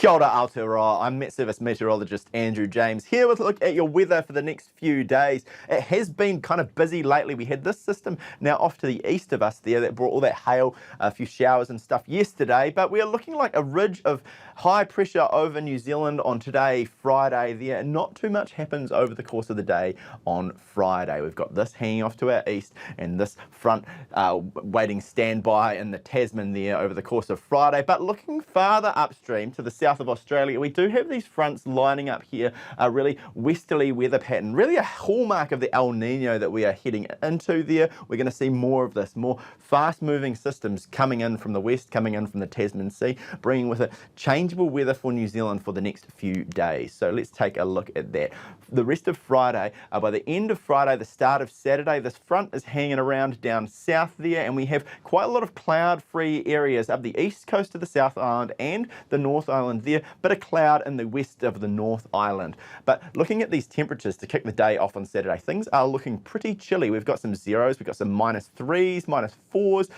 Kia ora Aotearoa, I'm Met Service meteorologist Andrew James here with a look at your weather for the next few days. It has been kind of busy lately. We had this system now off to the east of us there that brought all that hail, a few showers and stuff yesterday, but we are looking like a ridge of high pressure over New Zealand on today, Friday there. Not too much happens over the course of the day on Friday. We've got this hanging off to our east and this front waiting standby in the Tasman there over the course of Friday, but looking farther upstream to the south of Australia, we do have these fronts lining up here, a really westerly weather pattern, really a hallmark of the El Nino that we are heading into there. We're going to see more of this, more fast-moving systems coming in from the west, coming in from the Tasman Sea, bringing with it changeable weather for New Zealand for the next few days. So let's take a look at that. The rest of Friday, by the end of Friday, the start of Saturday, this front is hanging around down south there, and we have quite a lot of cloud-free areas up the east coast of the South Island and the North Island there, bit of cloud in the west of the North Island. But looking at these temperatures to kick the day off on Saturday, things are looking pretty chilly. We've got some zeros, we've got some -3s, -4s,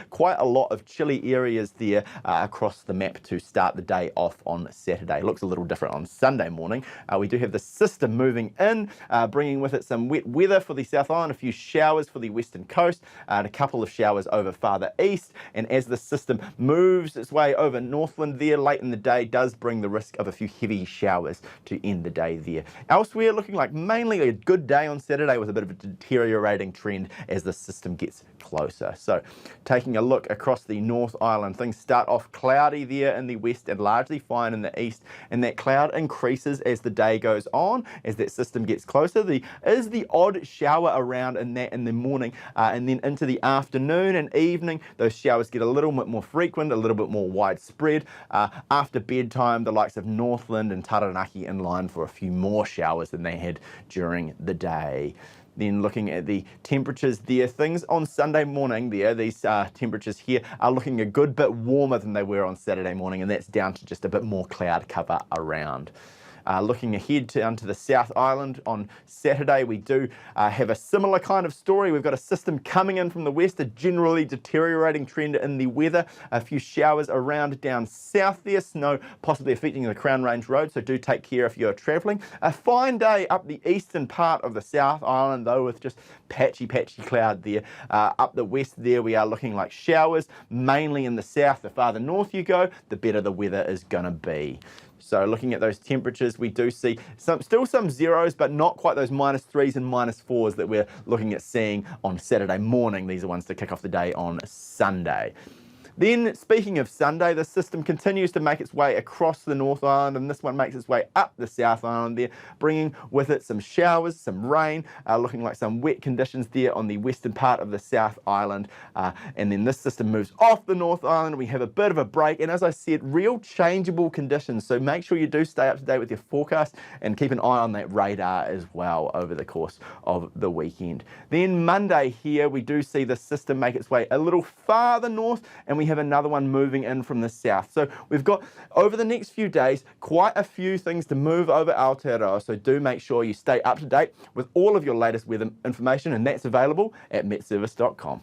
quite a lot of chilly areas there across the map to start the day off on Saturday. It looks a little different on Sunday morning. We do have the system moving in, bringing with it some wet weather for the South Island, a few showers for the western coast, and a couple of showers over farther east. And as the system moves its way over Northland there late in the day, does bring the risk of a few heavy showers to end the day there. Elsewhere, looking like mainly a good day on Saturday with a bit of a deteriorating trend as the system gets closer. So taking a look across the North Island, things start off cloudy there in the west and largely fine in the east, and that cloud increases as the day goes on, as that system gets closer. There is the odd shower around in the morning, and then into the afternoon and evening, those showers get a little bit more frequent, a little bit more widespread. After bedtime, the likes of Northland and Taranaki in line for a few more showers than they had during the day. Then looking at the temperatures there, things on Sunday morning there, these temperatures here are looking a good bit warmer than they were on Saturday morning, and that's down to just a bit more cloud cover around. Looking ahead down to the South Island on Saturday, we do have a similar kind of story. We've got a system coming in from the west, a generally deteriorating trend in the weather, a few showers around down south there, snow possibly affecting the Crown Range Road, so do take care if you're travelling. A fine day up the eastern part of the South Island though, with just patchy cloud there. Up the west there, we are looking like showers, mainly in the south. The farther north you go, the better the weather is going to be. So looking at those temperatures, we do see still some zeros, but not quite those -3s and -4s that we're looking at seeing on Saturday morning. These are ones to kick off the day on Sunday. Then, speaking of Sunday, the system continues to make its way across the North Island, and this one makes its way up the South Island there, bringing with it some showers, some rain, looking like some wet conditions there on the western part of the South Island. And then this system moves off the North Island. We have a bit of a break, and as I said, real changeable conditions. So make sure you do stay up to date with your forecast and keep an eye on that radar as well over the course of the weekend. Then Monday here, we do see the system make its way a little farther north, and we have another one moving in from the south. So we've got, over the next few days, quite a few things to move over Aotearoa, so do make sure you stay up to date with all of your latest weather information, and that's available at metservice.com.